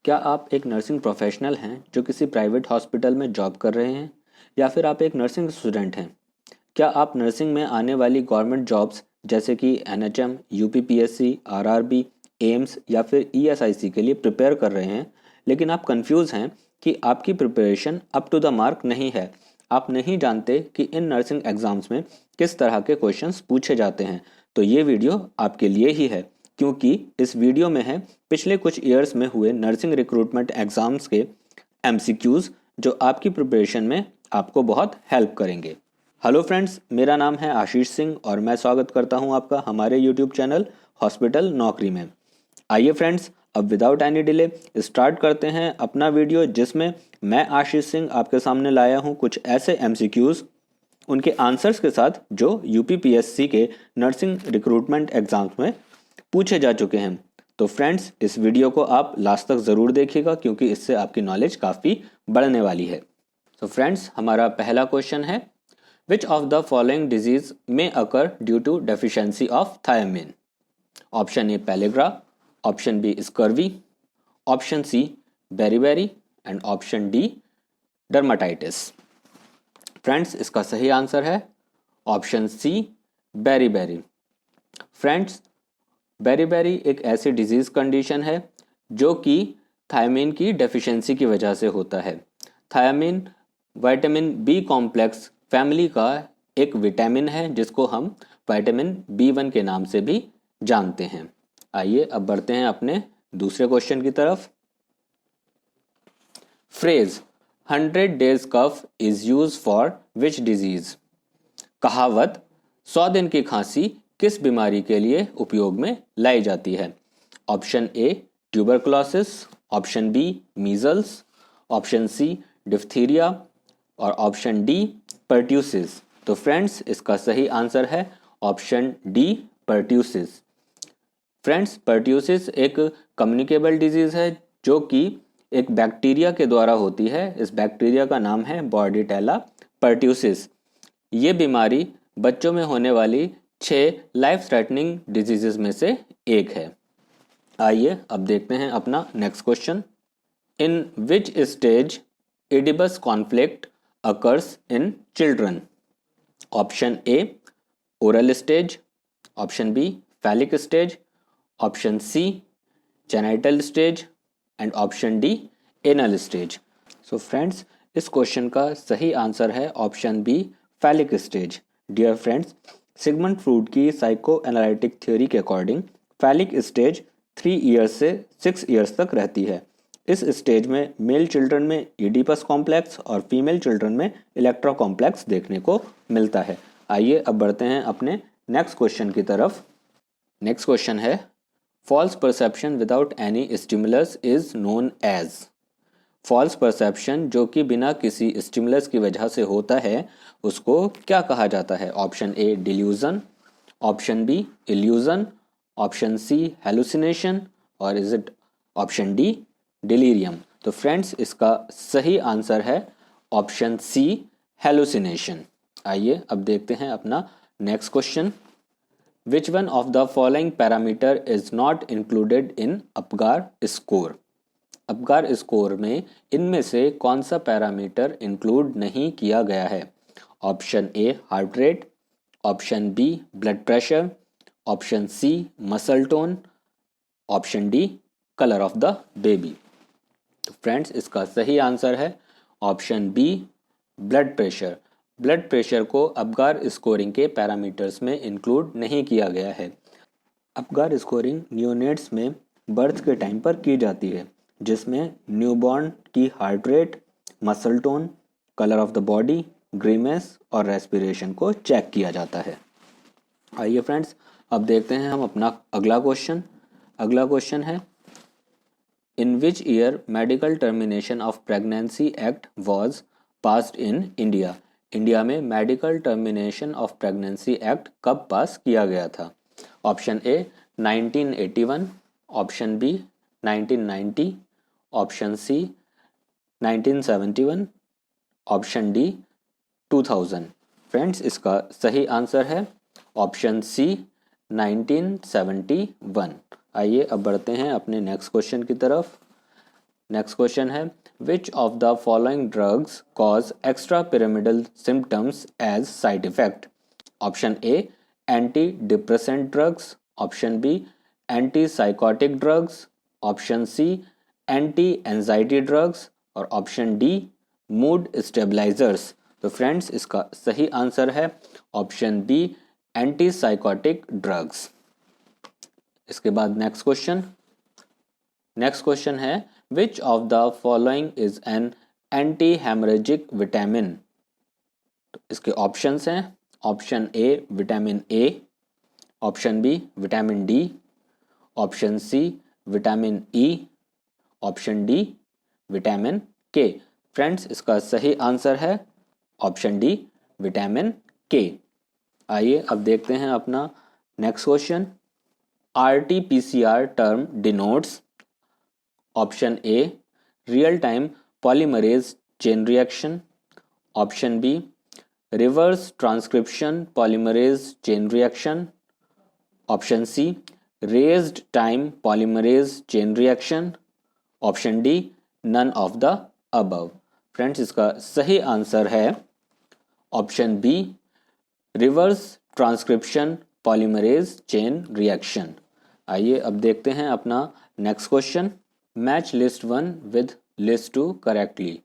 क्या आप एक नर्सिंग प्रोफेशनल हैं जो किसी प्राइवेट हॉस्पिटल में जॉब कर रहे हैं या फिर आप एक नर्सिंग स्टूडेंट हैं? क्या आप नर्सिंग में आने वाली गवर्नमेंट जॉब्स जैसे कि एनएचएम, यूपीपीएससी, आरआरबी, एम्स या फिर ईएसआईसी के लिए प्रिपेयर कर रहे हैं, लेकिन आप कंफ्यूज हैं कि आपकी preparation up to the mark नहीं है? आप नहीं जानते कि इन नर्सिंग एग्जाम्स में किस तरह के क्वेश्चंस पूछे जाते हैं? तो ये वीडियो आपके लिए ही है, क्योंकि इस वीडियो में है पिछले कुछ ईयर्स में हुए नर्सिंग रिक्रूटमेंट एग्जाम्स के एमसीक्यूज जो आपकी प्रिपरेशन में आपको बहुत हेल्प करेंगे। हेलो फ्रेंड्स, मेरा नाम है आशीष सिंह और मैं स्वागत करता हूं आपका हमारे यूट्यूब चैनल हॉस्पिटल नौकरी में। आइए फ्रेंड्स, अब विदाउट एनी डिले स्टार्ट करते हैं अपना वीडियो, जिसमें मैं आशीष सिंह आपके सामने लाया हूं कुछ ऐसे एमसीक्यूज उनके आंसर्स के साथ जो यूपीपीएससी के नर्सिंग रिक्रूटमेंट एग्जाम्स में पूछे जा चुके हैं। तो फ्रेंड्स, इस वीडियो को आप लास्ट तक ज़रूर देखिएगा क्योंकि इससे आपकी नॉलेज काफ़ी बढ़ने वाली है। तो फ्रेंड्स, हमारा पहला क्वेश्चन है, which of the following disease में occur due to deficiency of thiamine? Option A pellagra, option B scurvy, option C beriberi and option D dermatitis. Friends, इसका सही आंसर है option C beriberi. Friends, beriberi एक ऐसी disease condition है जो कि thiamine की डेफिशिएंसी की वजह से होता है। Thiamine vitamin B complex family का एक विटामिन है जिसको हम विटामिन B1 के नाम से भी जानते हैं। आइए अब बढ़ते हैं अपने दूसरे क्वेश्चन की तरफ। Phrase 100 days cough is use for which disease? कहावत 100 दिन की खांसी किस बीमारी के लिए उपयोग में लाई जाती है? Option A tuberculosis, option B measles, option C diphtheria और ऑप्शन डी पर्ट्यूसिस। तो फ्रेंड्स, इसका सही आंसर है option D pertussis. Friends, pertussis एक कम्युनिकेबल डिजीज है जो कि एक बैक्टीरिया के द्वारा होती है। इस बैक्टीरिया का नाम है बॉर्डिटेला पर्ट्यूसिस। ये बीमारी बच्चों में होने वाली 6 लाइफ थ्रेटनिंग डिजीजेस में से एक है। आइए अब देखते हैं अपना next question. In which stage oedipus conflict occurs in children? Option A oral stage, option B phallic stage, option C genital stage and option D anal stage. So friends, इस क्वेश्चन का सही आंसर है option B phallic stage. Dear friends, Sigmund Freud की psycho analytic theory के according phallic stage 3 years से 6 years तक रहती है। इस स्टेज में मेल चिल्ड्रन में इडिपस कॉम्प्लेक्स और फीमेल चिल्ड्रन में इलेक्ट्रो कॉम्प्लेक्स देखने को मिलता है। आइए अब बढ़ते हैं अपने नेक्स्ट क्वेश्चन की तरफ। नेक्स्ट क्वेश्चन है, false perception without any stimulus is known as? False perception जो कि बिना किसी स्टिमुलस की वजह से होता है उसको क्या कहा जाता है? Option A delusion, option B illusion, option C hallucination और is it option D delirium? तो फ्रेंड्स, इसका सही आंसर है ऑप्शन सी हेलुसिनेशन। आइए अब देखते हैं अपना next question. Which one of the following parameter is not included in Apgar score? Apgar score में इनमें से कौन सा पैरामीटर इंक्लूड नहीं किया गया है? Option A heart rate, option B blood pressure, option C muscle tone, option D colour of the baby. तो फ्रेंड्स, इसका सही आंसर है option B blood pressure. Blood pressure को अपगार स्कोरिंग के पैरामीटर्स में इंक्लूड नहीं किया गया है। अपगार स्कोरिंग न्यूनेट्स में बर्थ के टाइम पर की जाती है, जिसमें न्यूबॉर्न की heart rate, muscle tone, colour of the body, grimace और रेस्पिरेशन को चेक किया जाता है। आइए फ्रेंड्स, अब देखते हैं हम अपना अगला क्वेश्चन। अगला क्वेश्चन है, in which year medical termination of pregnancy act was passed in India? India में medical termination of pregnancy act कब पास किया गया था? Option A 1981, option B 1990, option C 1971, option D 2000। Friends, इसका सही आंसर है ऑप्शन सी 1971। आइए अब बढ़ते हैं अपने नेक्स्ट क्वेश्चन की तरफ। नेक्स्ट क्वेश्चन है which of the following drugs cause extrapyramidal symptoms as side effect? Option A antidepressant drugs, option B antipsychotic drugs, option C anti anxiety drugs और option D mood stabilisers. तो friends इसका सही answer है option B antipsychotic drugs. इसके बाद next question है which of the following is an antihaemorrhagic vitamin? इसके options हैं option A vitamin A, option B vitamin D, option C vitamin E, option D vitamin K. Friends इसका सही answer है option D vitamin के। आइए अब देखते हैं अपना next question. RT-PCR term denotes option A real time polymerase chain reaction, option B reverse transcription polymerase chain reaction, option C raised time polymerase chain reaction, option D none of the above. Friends इसका सही answer है option B reverse transcription polymerase chain reaction. आइए अब देखते हैं अपना next question. Match list 1 with list 2 correctly.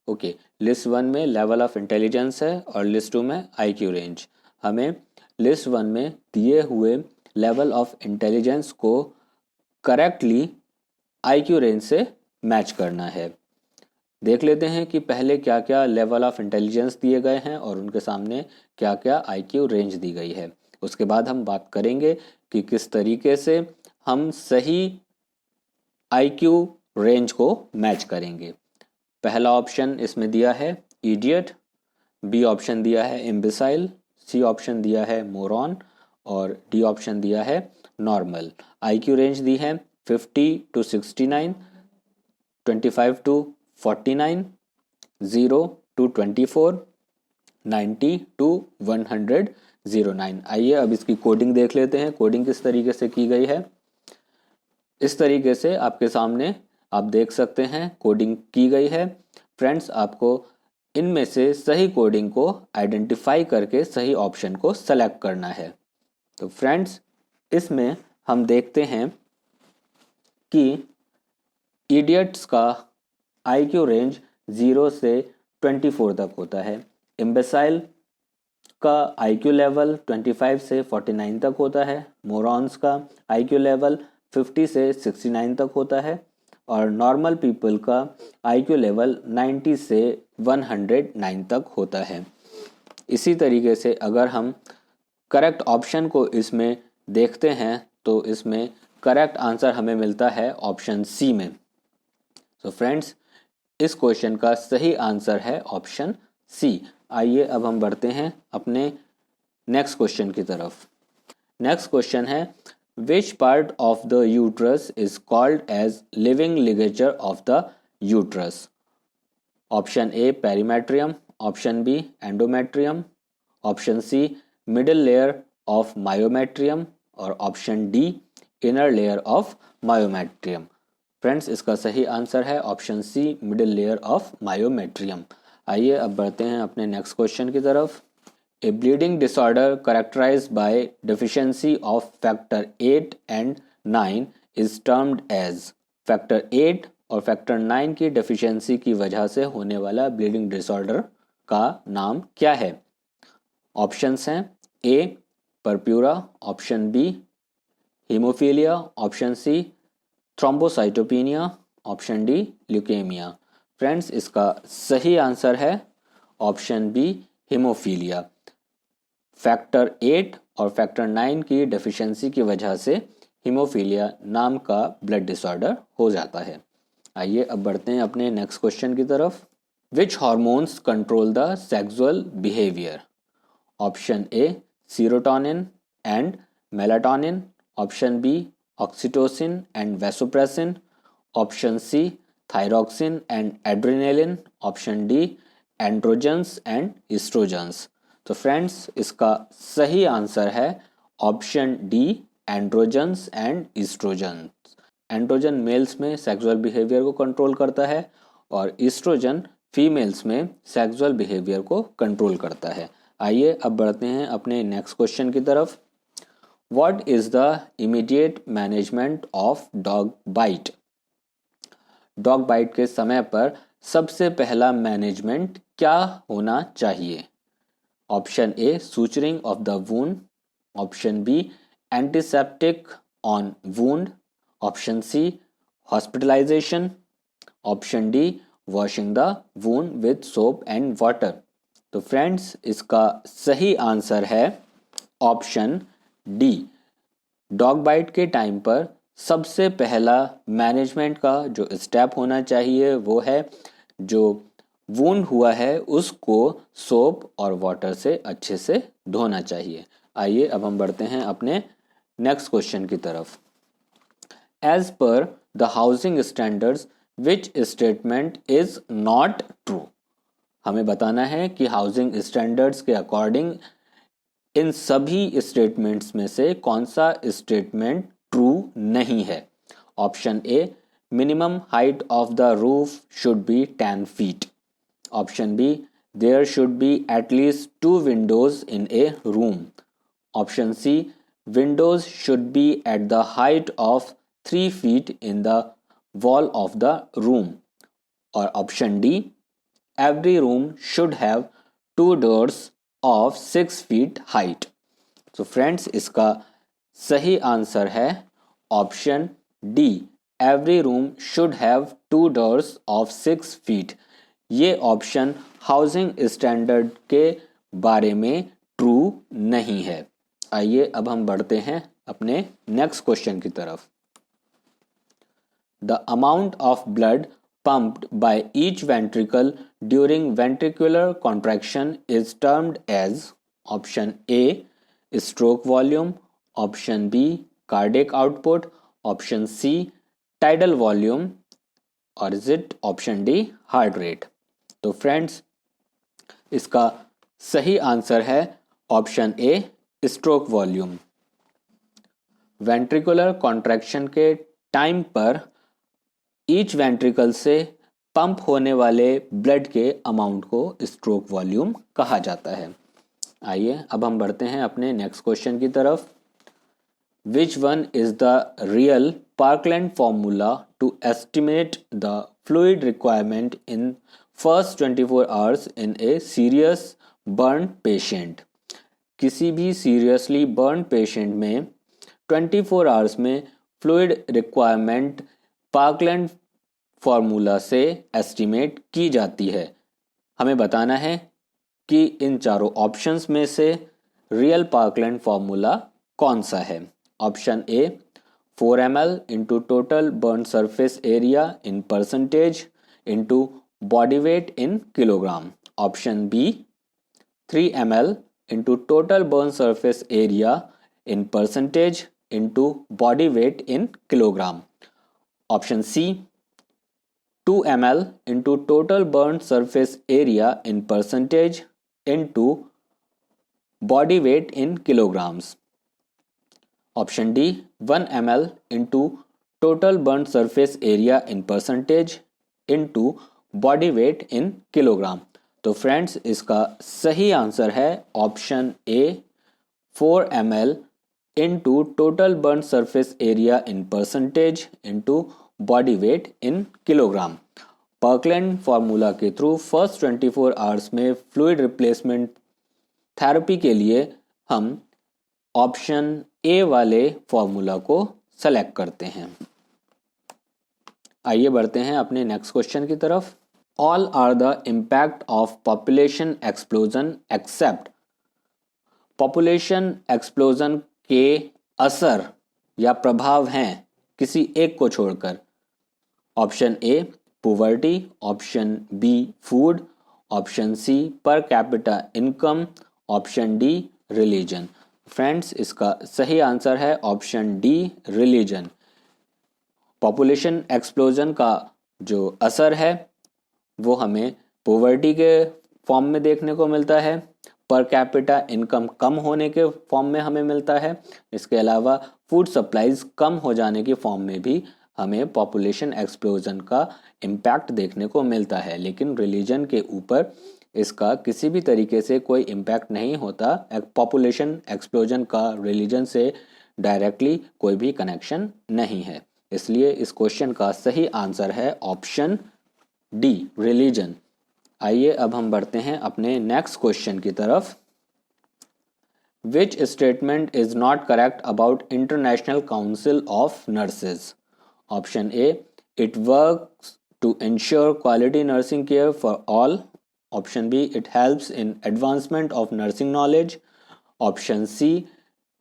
Okay, list 1 में level of intelligence है और लिस्ट 2 में IQ रेंज। हमें लिस्ट 1 में दिए हुए लेवल ऑफ इंटेलिजेंस को करेक्टली IQ रेंज से मैच करना है। देख लेते हैं कि पहले क्या क्या लेवल ऑफ इंटेलिजेंस दिए गए हैं और उनके सामने क्या क्या IQ रेंज दी गई है। उसके बाद हम बात करेंगे कि किस तरीके से हम सही IQ रेंज को मैच करेंगे। पहला ऑप्शन इसमें दिया है इडियट, बी ऑप्शन दिया है इम्बिसाइल, सी ऑप्शन दिया है मोरॉन और डी ऑप्शन दिया है नॉर्मल। IQ रेंज दी है 50 to 69, 25 to 49, 0 to 24, 90 to 109। आइए अब इसकी कोडिंग देख लेते हैं। कोडिंग किस तरीके से की गई है। इस तरीके से आपके सामने आप देख सकते हैं कोडिंग की गई है। फ्रेंड्स आपको इनमें से सही कोडिंग को आइडेंटिफाई करके सही ऑप्शन को सेलेक्ट करना है। तो फ्रेंड्स इसमें हम देखते हैं कि इडियट्स का IQ रेंज 0 से 24 तक होता है। इम्बेसाइल का IQ लेवल 25 से 49 तक होता है। मोरॉन्स का IQ लेवल 50 से 69 तक होता है और नॉर्मल पीपल का IQ लेवल 90 से 109 तक होता है। इसी तरीके से अगर हम करेक्ट ऑप्शन को इसमें देखते हैं तो इसमें करेक्ट आंसर हमें मिलता है ऑप्शन सी में। तो फ्रेंड्स इस क्वेश्चन का सही आंसर है ऑप्शन सी। आइए अब हम बढ़ते हैं अपने नेक्स्ट क्वेश्चन की तरफ। नेक्स्ट क्वेश्चन है which part of the uterus is called as living ligature of the uterus? Option A perimetrium, option B endometrium, option C middle layer of myometrium और option D inner layer of myometrium. Friends इसका सही answer है option C middle layer of myometrium. आइए अब बढ़ते हैं अपने next question की तरफ। A bleeding disorder characterized by deficiency of factor 8 and 9 is termed as. Factor 8 और फैक्टर 9 की डेफिशिएंसी की वजह से होने वाला ब्लीडिंग डिसऑर्डर का नाम क्या है? ऑप्शंस हैं A purpura, option B haemophilia, option C thrombocytopenia, option D leukaemia. Friends इसका सही आंसर है ऑप्शन बी हीमोफीलिया। फैक्टर 8 और फैक्टर 9 की डेफिशिएंसी की वजह से हीमोफीलिया नाम का ब्लड डिसऑर्डर हो जाता है। आइए अब बढ़ते हैं अपने नेक्स्ट क्वेश्चन की तरफ। Which hormones control the sexual behaviour? Option A serotonin and melatonin, option B oxytocin and vasopressin, option C thyroxine and adrenaline, option D androgens and oestrogens. तो फ्रेंड्स इसका सही आंसर है option D androgens and oestrogens. Androgen males में sexual behaviour को control करता है और oestrogen females में सेक्सुअल बिहेवियर को कंट्रोल करता है। आइए अब बढ़ते हैं अपने नेक्स्ट क्वेश्चन की तरफ। What is the immediate management of dog bite? Dog bite के समय पर सबसे पहला मैनेजमेंट क्या होना चाहिए? Option A suturing of the wound, option B antiseptic on wound, option C hospitalisation, option D washing the wound with soap and water. तो friends इसका सही आंसर है ऑप्शन डी। डॉग बाइट के टाइम पर सबसे पहला मैनेजमेंट का जो स्टेप होना चाहिए वो है जो वुंड हुआ है उसको सोप और वाटर से अच्छे से धोना चाहिए। आइए अब हम बढ़ते हैं अपने नेक्स्ट क्वेश्चन की तरफ। As per the housing standards which statement is not true? हमें बताना है कि हाउसिंग स्टैंडर्ड्स के अकॉर्डिंग इन सभी स्टेटमेंट्स में से कौन सा स्टेटमेंट ट्रू नहीं है। Option A minimum height of the roof should be 10 feet, option B there should be at least 2 windows in a room, option C windows should be at the height of 3 feet in the wall of the room, और option D every room should have 2 doors of 6 feet height। तो friends इसका सही answer है option D every room should have 2 doors of 6 feet। ये option housing standard के बारे में true नहीं है। आइए अब हम बढ़ते हैं अपने नेक्स्ट क्वेश्चन की तरफ। The amount of blood pumped by each ventricle during ventricular contraction is termed as option A stroke volume, option B cardiac output, option C tidal volume, or is it option D heart rate? तो friends इसका सही answer है option ए stroke volume. Ventricular contraction के time पर each ventricle से pump होने वाले blood के अमाउंट को स्ट्रोक वॉल्यूम कहा जाता है। आइए अब हम बढ़ते हैं अपने नेक्स्ट क्वेश्चन की तरफ। Which one is the real Parkland formula to estimate the fluid requirement in first 24 hours in a serious burn patient? किसी भी सीरियसली बर्न पेशेंट में 24 आवर्स में फ्लूइड रिक्वायरमेंट पार्कलैंड फार्मूला से एस्टिमेट की जाती है। हमें बताना है कि इन चारों ऑप्शंस में से रियल पार्कलैंड फार्मूला कौन सा है। Option A 4 ml into total burn surface area in percentage into body weight in kilogram, option B 3 ml into total burn surface area in percentage into body weight in kilogram, option C 2 ml into total burnt surface area in percentage into body weight in kilograms, option D 1 ml into total burnt surface area in percentage into body weight in kilogram। तो friends इसका सही answer है option A 4 ml into total burnt surface area in percentage into body weight in kilogram. Parkland formula के through first 24 hours में fluid replacement therapy के लिए हम option A वाले फार्मूला को सेलेक्ट करते हैं। आइए बढ़ते हैं अपने नेक्स्ट क्वेश्चन की तरफ। All are the impact of population explosion except. Population explosion के असर या प्रभाव हैं किसी एक को छोड़कर। Option A poverty, option B food, option C per capita income, option D religion. Friends इसका सही आंसर है option D religion. Population explosion का जो असर है वो हमें पोवर्टी के फॉर्म में देखने को मिलता है, पर कैपिटा इनकम कम होने के फॉर्म में हमें मिलता है, इसके अलावा फूड सप्लाईज कम हो जाने की फॉर्म में भी हमें पॉपुलेशन एक्सप्लोजन का इम्पैक्ट देखने को मिलता है, लेकिन रिलीजन के ऊपर इसका किसी भी तरीके से कोई इम्पैक्ट नहीं होता। पॉपुलेशन एक्सप्लोजन का रिलीजन से डायरेक्टली कोई भी कनेक्शन नहीं है। इसलिए इस क्वेश्चन का सही आंसर है ऑप्शन डी, रिलीजन। आइए अब हम बढ़ते हैं अपने नेक्स्ट क्वेश्चन की तरफ। Which statement is not correct about International Council of Nurses? Option A, it works to ensure quality nursing care for all. Option B, it helps in advancement of nursing knowledge. Option C,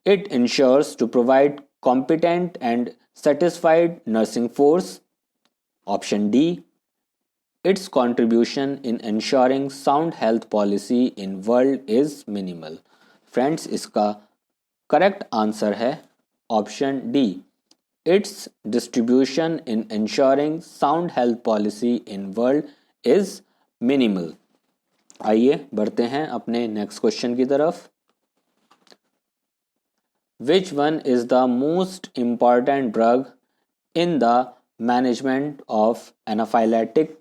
it ensures to provide competent and satisfied nursing force. Option D, its contribution in ensuring sound health policy in world is minimal. Friends, इसका correct answer है option D, it's distribution in ensuring sound health policy in world is minimal. आइए बढ़ते हैं अपने next question की तरफ। Which one is the most important drug in the management of anaphylactic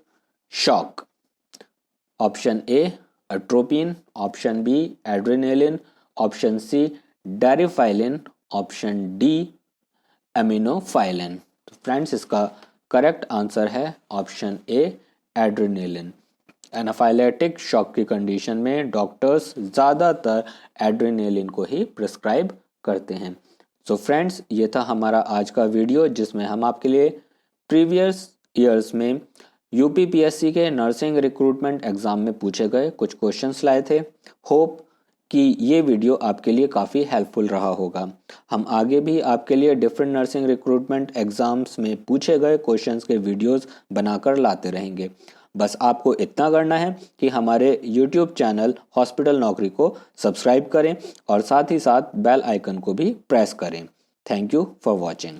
shock? Option A, atropine. Option B, adrenaline. Option C, deriphylline. Option D, aminophylline. तो friends, इसका correct answer है option A, adrenaline. Anaphylactic shock की condition में doctors ज़्यादातर adrenaline को ही prescribe करते हैं। So friends, ये था हमारा आज का वीडियो, जिसमें हम आपके लिए प्रीवियस ईयर्स में यूपीपीएससी के नर्सिंग रिक्रूटमेंट एग्ज़ाम में पूछे गए कुछ क्वेश्चंस लाए थे। होप कि ये वीडियो आपके लिए काफ़ी हेल्पफुल रहा होगा। हम आगे भी आपके लिए डिफरेंट नर्सिंग रिक्रूटमेंट एग्ज़ाम्स में पूछे गए क्वेश्चंस के वीडियोस बनाकर लाते रहेंगे। बस आपको इतना करना है कि हमारे यूट्यूब चैनल हॉस्पिटल नौकरी को सब्सक्राइब करें और साथ ही साथ बेल आइकन को भी प्रेस करें। Thank you for watching.